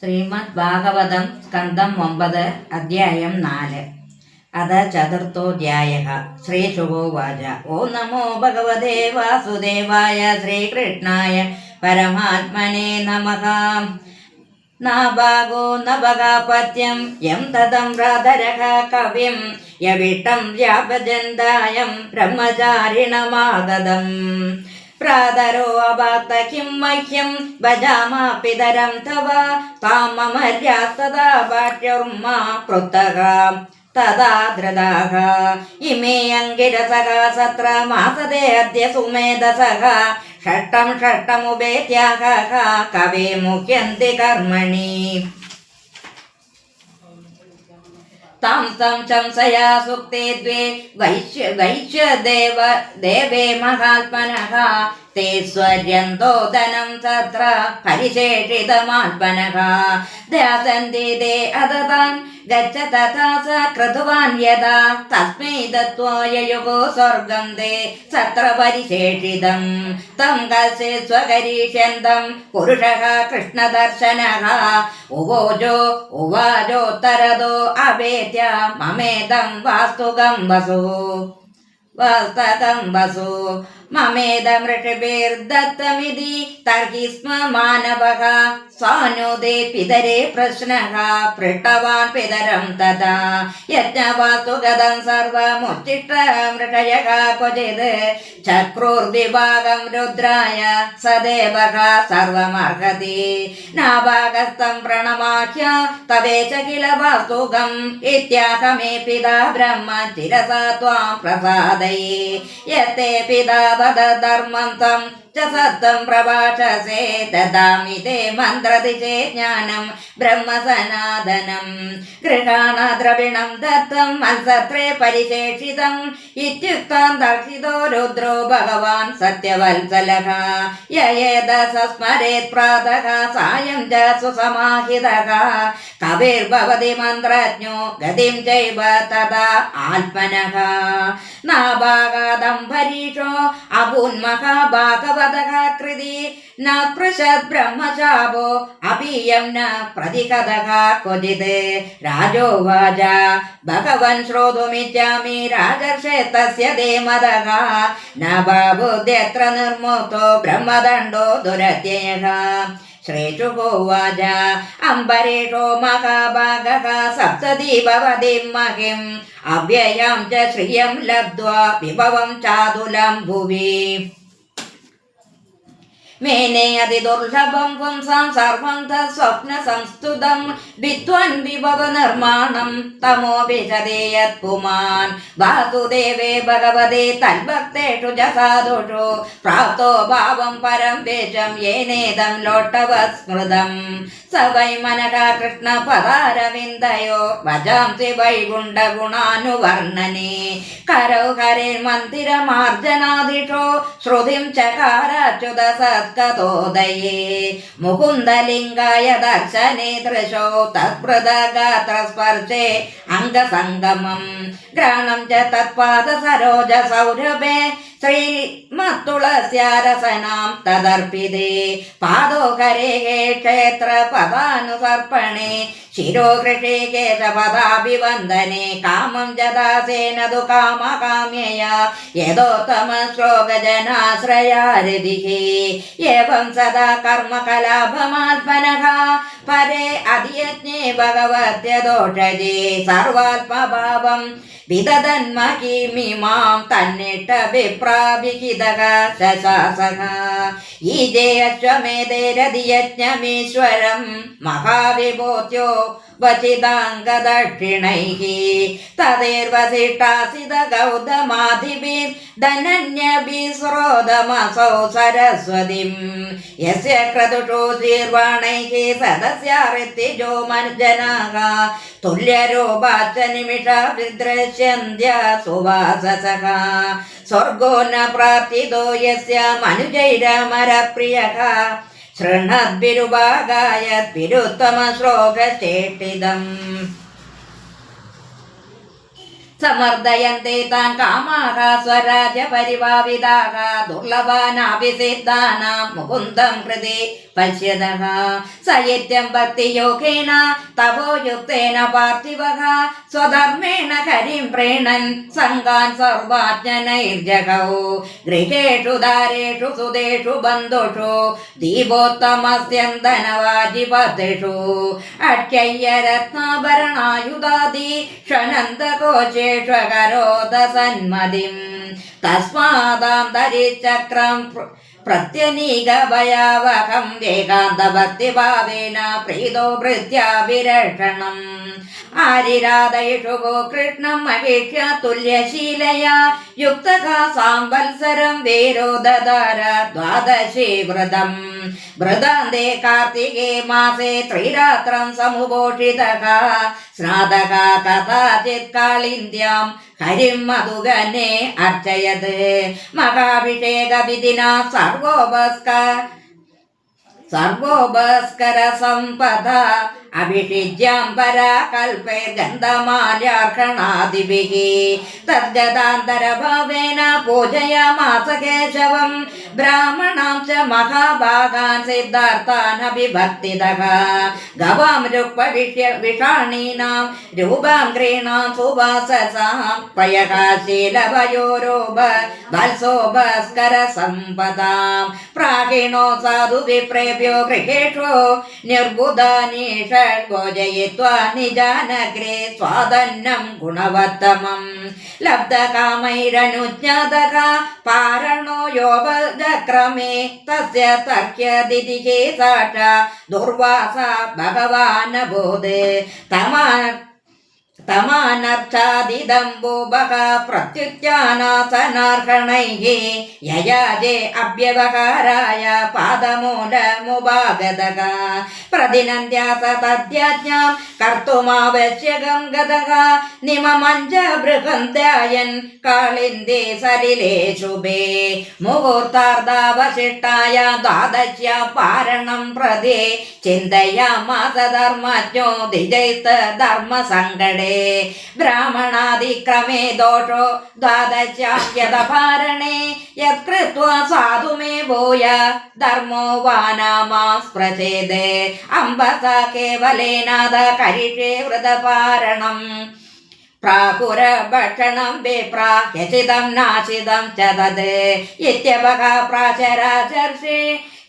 ശ്രീമദ് ഭാഗവതം സ്കന്ധം 9 അധ്യായം 4 അത ചതുർത്ഥോധ്യായഃ. ശ്രീശുകോവാച. ഓം നമോ ഭഗവതേ വാസുദേവായ ശ്രീകൃഷ്ണായ പരമാത്മനേ നമഃ. നാഭാഗോ നഭഗാപത്യം യം തദം ഭ്രാതരഃ കവിം യവിട്ടം വ്യാപജന്തായം ബ്രഹ്മചാരിണമാഗതം. പ്രാതരോ അവാത്ത കിം മഹ്യം ഭജാമ പിതരം തവ താമമര്യാസ്തദാ ഭാര്യോർമ്മ പൃഥക തദാ ധൃതാഃ. ഇമേ അങ്കിരസഃ സത്ര മാസതേ അദ്യ സുമേധസഃ ഷഷ്ടം ഷഷ്ടമുപേത്യാഹ കവേ മുഹ്യന്തി കർമ്മണി. താം തം ശംസയാ സുക്തേ ദ്വേ വൈശ്യദേവേ മഹാത്മനഃ തേ സ്വര്യന്തോ ധനം തത്ര പരിശേഷിതമാത്മനഃ ധ്യാസന്തി തേ അതതാൻ ഗച്ഛ തഥാ സ ക്രതുവാൻ യഥാ തസ്മൈ ദത്വാ യയുഗോ സ്വർഗം തേ സത്ര പരിശേഷിതം. തം കൽസേ സ്വകരീഷ്യന്തം പുരുഷഃ കൃഷ്ണദർശനഃ ഉവാചോത്തരതോ അഭേത്യ മമേദം വാസ്തുകം വസു മമേദം ഋഷിഭിർദത്തമിതി തർഹി സ്മ മാനവഃ സ്വാനുദേ പിതരേ പ്രശ്നഃ പൃഷ്ടവാൻ പിതരം തഥാ യജ്ഞവാസ്തുഗതം സർവമുച്ഛിഷ്ടം ഋഷയഃ ക്വചിത് ചക്രുർവിഭാഗം രുദ്രായ സദേവഃ സർവമർഹതി നാഭാഗസ്തം പ്രണമാഹ്യ തവേച കില വാസ്തുകം ഇത്യാഹമേ പിതാ ബ്രഹ്മ ചിരസാ ത്വാം പ്രസാദയേ യത്തെ പിതാ വദ ധർമ്മം തം ച സത്തം പ്രഭാഷസേ ദദാമി തേ മന്ത്രദിശേ ജ്ഞാനം ബ്രഹ്മസനാതനം. ഗൃഹാണ ദ്രവിണം ദത്തം മത്സത്രേ പരിശേഷിതം ഇത്യുക്തം ദർശിതോ രുദ്രോ ഭഗവാൻ സത്യവത്സലഃ. യയേത സ്മരേത് പ്രാതഃ സായം ച സുസമാഹിതഃ കവിർഭവതി മന്ത്രജ്ഞോ ഗതിം ചൈവ തഥാ ആത്മനഃ. നാഭാഗാദംബരീഷോ അഭൂന്മഹാഭാഗവതഃ കൃതി ന പൃശത് ബ്രഹ്മശാപോ അപീയം ന പ്രതികഥഃ ക്വചിത്. രാജോവാച. ഭഗവൻ ശ്രോതുമിച്ഛാമി രാജർഷേ തസ്യ ധീമതഃ ന ബാബുദ്യത്ര നിർമുക്തോ ബ്രഹ്മദണ്ഡോ ദുരത്യയഃ. ശ്രീശുകോവാച. അംബരീഷോ മഹാഭാഗഃ സപ്തദീപവതിം മഹിം അവ്യയം ച ശ്രിയം ലബ്ധ്വാ വിഭവം ചാതുലം ഭുവി. മേനേ അതിദുർലഭം പുംസാം സർവം സ്വപ്ന സംസ്തുതം വിദ്വാൻ വിഭവ നിർമ്മാണം തമോ വിശദേയത് പുമാൻ. വാസുദേവേ ഭഗവതേ തദ്ഭക്തേഷു ച സാധുഷു പ്രാപ്തോ ഭാവം പരം വേഷം യേനേദം ലോട്ടവത് സ്മൃതം. സ വൈ മനഃ കൃഷ്ണ പദാരവിന്ദയോ ഭജാംസി വൈകുണ്ഠ ഗുണാനുവർണ്ണനേ. കരൗ ഹരേ മന്ദിരമാർജനാദിഷോ ശ്രുതിം ചകാരാച്യുത സത്കതോദയേ. മുകുന്ദലിംഗായ ദർശനേ ദൃശോ തത്പ്രദഗാത്രസ്പർശേ അംഗസംഗമം. ഘ്രാണം ച തത്പാദ സരോജ സൗരഭേ ശ്രീമത്തുളസ്യാരസനാം തദർപ്പിതേ. പാദോകരേ ക്ഷേത്ര പദാനുസർപ്പണേ ശിരോ ഹൃഷീകേശ പദാഭിവന്ദനേ. കാമം ജദാസേന തു കാമകാമ്യയ യഥോത്തമ ശ്ലോകജനാശ്രയാരതിഃ. ഏവം സദാ കർമ്മകലാപമാത്മനഃ പരേ അധിയജ്ഞേ ഭഗവത്യദോഷജേ സർവാത്മഭാവം വിദധന്മഹിമിമാം തന്നിട്ടഭിപ്രാഭിഹിതഃ ശശാസഃ. ഈജേ അശ്വമേധേ രതിയജ്ഞമീശ്വരം മഹാവിഭൂത്യോ വചിതാംഗദക്ഷിണൈഃ. തദേർവസിഷ്ടാസിത ഗൗതമാധിഭിർ ധനന്യഭിः ശ്രോതമസൗ സരസ്വതിം. യസ്യ ക്രതുഷോ ശീർവാണൈഃ സദസ്യാർത്തിജോ ജനാഃ തുല്യരൂപാച്ച നിമിഷാഭിദൃശ്യന്ത്യ സുവാസസഃ. സ്വർഗോ ന പ്രാപ്തിതോ യസ്യ മനുജൈരമരപ്രിയഃ ശൃണ്വദ്ഭിരുഭാഗായത് വിരുത്തമ ശ്ലോകചേഷ്ടിതം. സമർദ്ദയന്തെ താൻ കാമാഹ സ്വരാജ്യ പരിഭാവിതാഹ ദുർലഭാനാഭിസിദ്ധാനാം മുകുന്ദം കൃതി പശ്യതഃ സയത്യം ഭക്തിയോഗേന തപോയുക്തേന പാർത്ഥിവഃ സ്വധർമ്മേണ ഹരിം പ്രീണൻ സംഘാൻ സർവാജ്ഞനൈർജഗൗ ഗൃഹേഷു ദാരേഷു സുതേഷു ബന്ധുഷു ദീപോത്തമസ്യന്തനവാജിപതിഷു അക്ഷയ്യരത്നാഭരണായുധാദി ഷനന്തകോചേഷ്വകരോധ സന്മതിം തസ്മാദാം ധരിചക്രം പ്രത്യനീകഭയാവഹം ഏകാന്തഭക്തിഭാവേന പ്രീതോ ഭൃത്യാഭിരക്ഷണം ആരിരാധയിഷു ഗോ കൃഷ്ണം മഹേഷ്യ തുല്യശീലയാ യുക്തഃ സാംവത്സരം വേരോ ദദാര ദ്വാദശേ വ്രതം വ്രതാന്തേ കാർത്തികേ മാസേ ത്രിരാത്രം സമുപോഷിതഃ സ്നാതക കഥാചിത് കാളിന്ദ്യാം ഹരിം മധുഗനെ അർച്ചയത് മഹാഭിഷേക വിധിനാ സർവോപസ്കര സമ്പദ അഭിഷിജ്യാം പരാകൽപേ ഗന്ധമാല്യാർഷണാദിഭിः തദ്ഗതാന്തരഭാവേന പൂജയാമാസ കേശവം ബ്രാഹ്മണാം ച മഹാഭാഗാൻ സിദ്ധാർത്ഥാൻ അഭിഭക്തിതഃ ഗവാം രുക്മവിഷാണീനാം രൂപാം ക്രീണാം സുവാസസാം പയകാശീലഭയോരോപ വത്സോപസ്കര സമ്പദാം പ്രാഹിണോ സാധു വിപ്രേഭ്യോ ഗൃഹേഷു നിർബുധാനീഷ ഭോജയിത്വാ നിജാനഗ്രേ സ്വാദന്നം ഗുണവത്തമം ലബ്ധകാമൈരനുജ്ഞാതഃ പാരണോ യോപചക്രമേ തസ്യ തർക്യദിതിഹേ സാക്ഷാ ദുർവാസ ഭഗവാനബോധേ തമാനർച്ചാദിദംബോഭഃ പ്രത്യുത്യാനാസനാർഹണൈഃ യയാജേ അഭ്യവഹാരായ പാദമൂലമുപാഗതഃ പ്രതിനന്ദ്യാസ തദ്യാജ്ഞാം കർത്തുമാവശ്യകം ഗതഃ നിമമഞ്ച ബൃഹന്ത്യായൻ കാളിന്ദേ സലിലേ ശുഭേ മുഹൂർത്താർദ്ധാവശിഷ്ടായ ദ്വാദശ്യ പാരണം പ്രദേ ചിന്തയാമാസ ധർമ്മജ്ഞോ ദ്വിജൈസ്ത ധർമ്മസങ്കടേ ബ്രാഹ്മണാദിക്രമേ ദോഷോ ദ്വാദശ്യാദ്യതഭാരണേ യത്കൃത്വാ സാധു മേ ഭൂയ ധർമ്മോ വാനാമാസ്പ്രചേദേ അംബസ കേവലേനാദ കരിഷേ വ്രതപാരണം പ്രാഹുരഭക്ഷണം വിപ്രാഹ്യചിതം നാശിതം ച തത് ഇത്യപക പ്രാചരാചർഷേ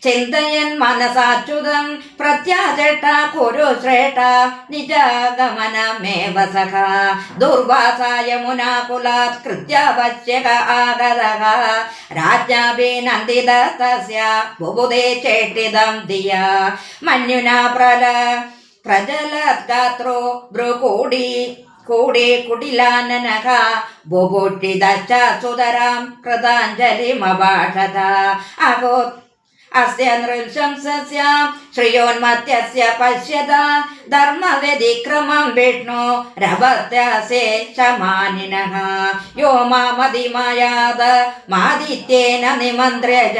ചിന്തയൻ മനസാച്യുതം പ്രത്യാചട്ട കുരു ശ്രേഷ്ഠ നിജാഗമനമേവ സഖ ദുർവാസായ മുനാകുലാത് കൃത്യാവശ്യക ആഗതഃ രാജ്ഞാഭിനന്ദിത തസ്യ ബുബുധേ ചേഷ്ടിതം ധിയാ മന്യുനാ പ്രജലദ്ഗാത്രോ ഭ്രുകൂടി കുടിലാനനഃ ബുഭുഷിതശ്ച സുതരാം കൃതാഞ്ജലിമഭാഷത അഹോ അസ്യ നൃശംസസ്യ ശ്രിയോന്മത്യസ്യ പശ്യത ധർമ്മവ്യതിക്രമം വിഷ്ണു രഭത്യസേ ശമാനിനഃ യോ മാമതിമായാത മാദിത്യേന നിമന്ത്ര്യജ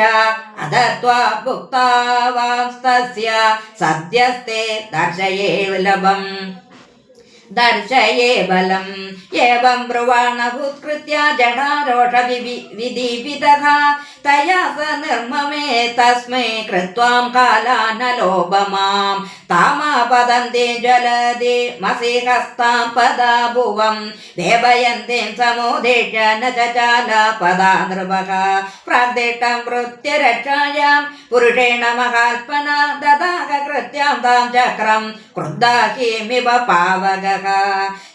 അദത്വാ ഭുക്താവാസ്തസ്യ സദ്യസ്തേ ദർശയേ ബലം ഏവം ബ്രുവാണഭൂത്കൃത്യ ജടാരോഷ വിദീപിതഃ തയാ സ നിർമ്മമേ തസ്മൈ കൃത്വാം കാലാനലോപമാം താമാപദന്തി ജ്വലതി മസിഹസ്താം പദാ ഭുവം വേപയന്തിം സമോദേഷ്യ ന ചാല പദാ നൃപഃ പ്രാഗ്ദിഷ്ടം വൃത്യരക്ഷായാം പുരുഷേണ മഹാത്മന ദദാഹ കൃത്യാം താം ചക്രം ക്രുദ്ധാഹീമിവ പാവകഃ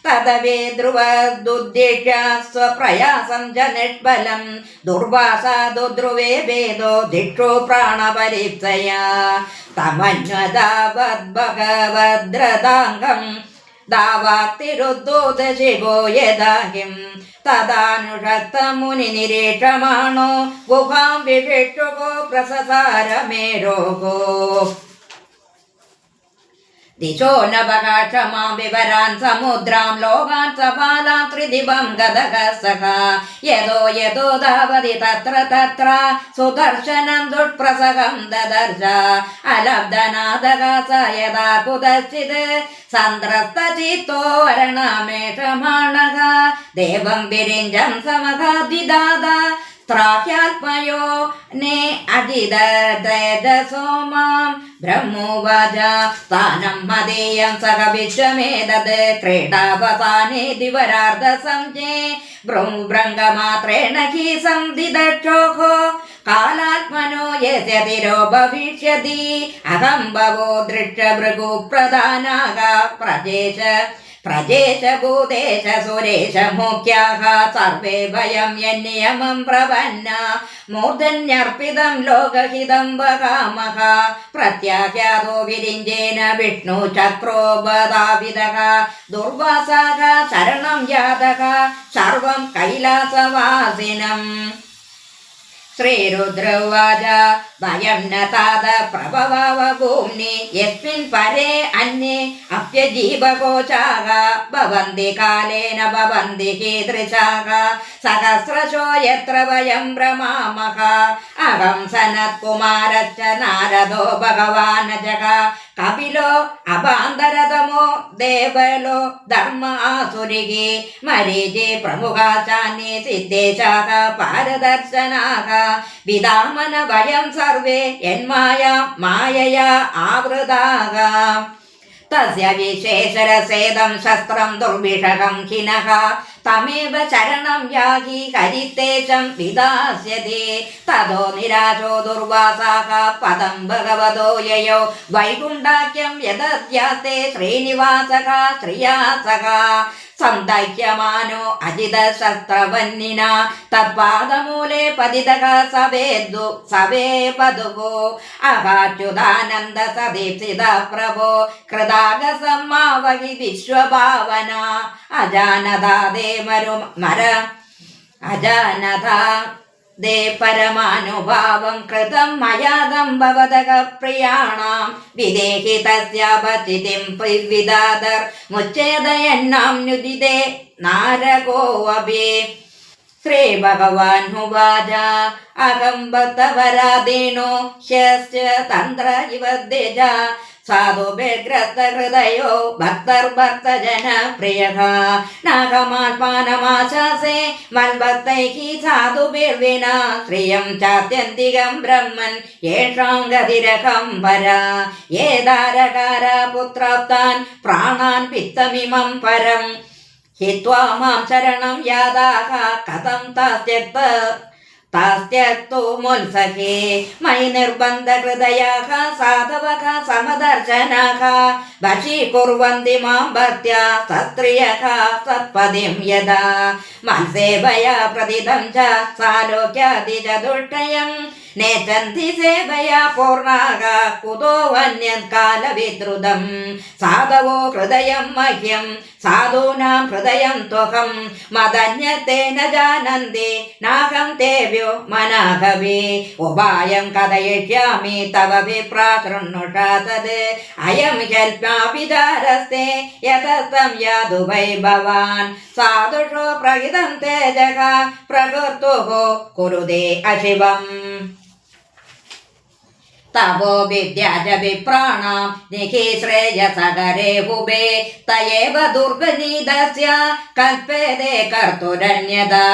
തദവേ ധ്രുവദുദ്ദിശ്യ സ്വപ്രയാസം ച നിഷ്ഫലം ദുർവാസാ ദ്രുവേ ഭേദോ ദിക്ഷു പ്രാണപരിപ്സയാ തമന്വദാവദ്ഭഗവദ്രതാംഗം ദാവാക്തിരുദ്ധോത ശിവോ യദാഹിം തദാനുഷക്ത മുനി നിരീക്ഷമാണോ ഗുഹാം വിവിക്ഷുകോ പ്രസസാരമേരോഗോ दिशो नवकाक्षमां विवरान् समुद्रां लोकान् सपालां त्रिदिवं गदगः सखा यतो धावति तत्र सुदर्शनं दुष्प्रसगं ददर्श अलब्धनादः स यदा कुतश्चित् सन्द्रस्तचित्तो वर्णमेषमाणः देवं विरिञ्जं समगादिदाद त्राह्यात्मयो ने अजिदतेजसो मां ब्रह्मोवाच स्थानं मदीयं सखविश्वमेतद् क्रीडावसाने दिवरार्धसंज्ञे भ्रङ्गमात्रेण हि संदिदक्षोः कालात्मनो यस्य तिरो भविष्यति अहं भवो दृष्टभृगुप्रधानाः प्रजेश भूतेश सुरेश मुख्याः सर्वे वयं यन्नियमं प्रपन्ना मूर्धन्यर्पितं लोकहितं वहामः प्रत्याख्यातो विरिञ्जेन विष्णुचक्रोपधाविदः दुर्वासाः शरणं यातः सर्वं कैलासवासिनम् श्रीरुद्रवाच भयं न तात प्रभवाव भूम्नि यस्मिन् परे अन्ये अप्यजीवकोशाः भवन्ति कालेन भवन्ति कीदृशाः सहस्रशो यत्र वयं भ्रमामः अहं सनत्कुमारश्च नारदो भगवान् जः कपिलो अभान्तरतमो देवलो धर्म आसुरिः मरीचि प्रमुखाचान्ये सिद्धेशाः पारदर्शनाः विदामन वयं सर्वे यन्मायया आवृताः तस्य विशेषरसेदं शस्त्रं दुर्विषहं हिनः तमेव शरणं याहि हरितेशं विदास्यति ततो निराशो दुर्वासाः पदं भगवतो ययो वैकुण्ठाख्यं यदध्यास्ते श्रीनिवासः श्रियासः सन्दह्यमानो अजितशस्त्रवह्निना तत्पादमूले पतितः सवेपदुः अगाच्युतानन्द सदीप्सित प्रभो कृतागसम्मावहि विश्वभावना अजानता दे परमानुभावं कृतं मयादं भवतः प्रियाणां विदेहि तस्यापचितिं विदादर्मुच्चेदयन्नां नुदिते नारकोऽपि श्रीभगवानुवाच अहं भक्तवराधीनो ह्यस्य तन्त्र इव द्विज साधु व्यग्रस्तहृदयो भक्तर्भक्तजनप्रियः नागमात्मानमाशासे मन्भक्तैः साधुभिर्विना श्रियं चात्यन्तिकं ब्रह्मन् येषां गतिरहं परा ये दारकार पुत्राप्तान् प्राणान् पित्तमिमं परं हित्वा मां शरणं यादाः कथं तास्त्यक्तो मुल्सखे मयि निर्बन्धहृदयाः साधवः समदर्शनाः वशीकुर्वन्ति मां भक्त्या सत्रियः सत्पदिं यदा मत्सेवया प्रतिदं च सालोक्यादिचतुष्टयम् नेचन्ति सेवया पूर्णाः कुतो वन्यत्कालविद्रुतं साधवो हृदयं मह्यं साधूनां हृदयं त्वहं मदन्यते न जानन्ति नाहं तेभ्यो मनाहवे उपायं कथयिष्यामि तव विप्राशृणुषा तद् अयं ह्यल्पाभिधारस्ते यतस्तं यादु वै भवान् साधुषो प्रहितं तेजः प्रकृतुः कुरुते अशिवम् तपो विद्या च विप्राणां निःश्रेयसकरे हुबे तयेव दुर्गनीतस्य कल्पेते कर्तुरन्यथा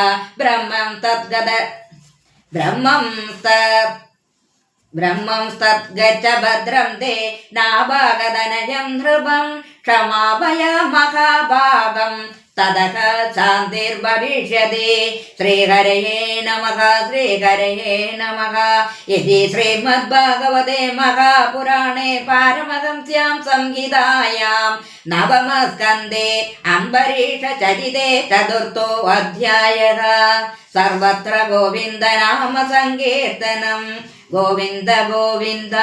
ब्रह्मंस्तद्गच्छ भद्रं ते नाभागदनजं नृपं क्षमाभय महाभागम् ततः शान्तिर्भविष्यति श्रीहरये नमः श्रीहरये नमः इति श्रीमद्भागवते महापुराणे पारमहंस्यां संहितायां नवमस्कन्धे अम्बरीषचरिते चतुर्थो अध्यायः सर्वत्र गोविन्दनाम संकीर्तनं गोविन्द गोविन्द।